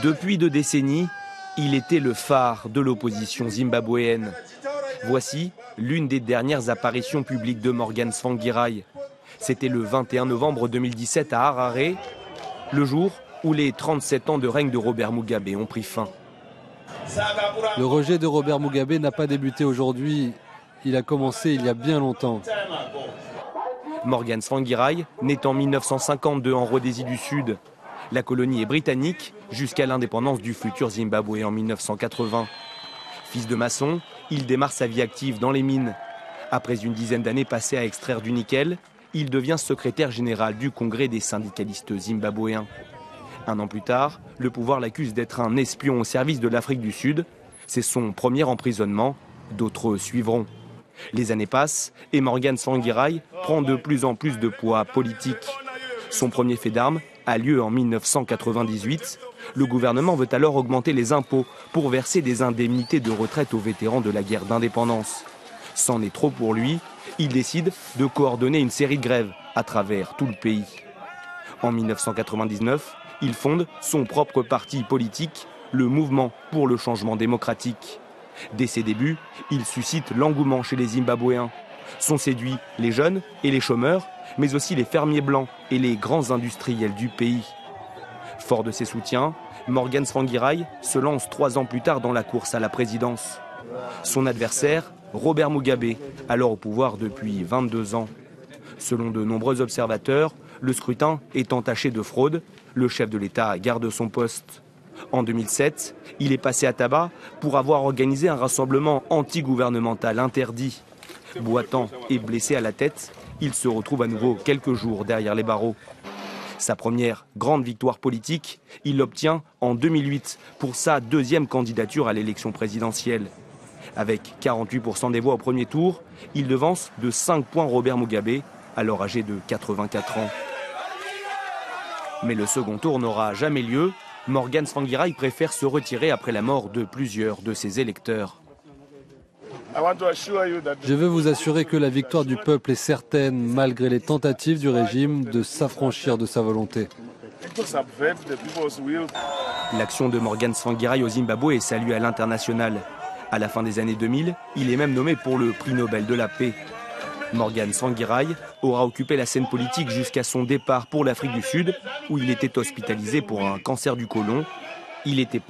Depuis 2 décennies, il était le phare de l'opposition zimbabwéenne. Voici l'une des dernières apparitions publiques de Morgan Tsvangirai. C'était le 21 novembre 2017 à Harare, le jour où les 37 ans de règne de Robert Mugabe ont pris fin. Le rejet de Robert Mugabe n'a pas débuté aujourd'hui, il a commencé il y a bien longtemps. Morgan Tsvangirai naît en 1952 en Rhodésie du Sud. La colonie est britannique jusqu'à l'indépendance du futur Zimbabwe en 1980. Fils de maçon, il démarre sa vie active dans les mines. Après une dizaine d'années passées à extraire du nickel, il devient secrétaire général du Congrès des syndicalistes zimbabwéens. 1 an plus tard, le pouvoir l'accuse d'être un espion au service de l'Afrique du Sud. C'est son premier emprisonnement, d'autres suivront. Les années passent et Morgan Tsvangirai prend de plus en plus de poids politique. Son premier fait d'armes a lieu en 1998. Le gouvernement veut alors augmenter les impôts pour verser des indemnités de retraite aux vétérans de la guerre d'indépendance. C'en est trop pour lui, il décide de coordonner une série de grèves à travers tout le pays. En 1999, il fonde son propre parti politique, le Mouvement pour le changement démocratique. Dès ses débuts, il suscite l'engouement chez les Zimbabwéens. Sont séduits les jeunes et les chômeurs, mais aussi les fermiers blancs et les grands industriels du pays. Fort de ses soutiens, Morgan Tsvangirai se lance 3 ans plus tard dans la course à la présidence. Son adversaire, Robert Mugabe, alors au pouvoir depuis 22 ans. Selon de nombreux observateurs, le scrutin est entaché de fraude. Le chef de l'État garde son poste. En 2007, il est passé à tabac pour avoir organisé un rassemblement anti-gouvernemental interdit. Boitant et blessé à la tête, il se retrouve à nouveau quelques jours derrière les barreaux. Sa première grande victoire politique, il l'obtient en 2008 pour sa 2e candidature à l'élection présidentielle. Avec 48% des voix au premier tour, il devance de 5 points Robert Mugabe, alors âgé de 84 ans. Mais le second tour n'aura jamais lieu. Morgan Tsvangirai préfère se retirer après la mort de plusieurs de ses électeurs. Je veux vous assurer que la victoire du peuple est certaine, malgré les tentatives du régime de s'affranchir de sa volonté. L'action de Morgan Tsvangirai au Zimbabwe est saluée à l'international. À la fin des années 2000, il est même nommé pour le prix Nobel de la paix. Morgan Tsvangirai aura occupé la scène politique jusqu'à son départ pour l'Afrique du Sud, où il était hospitalisé pour un cancer du côlon. Il était père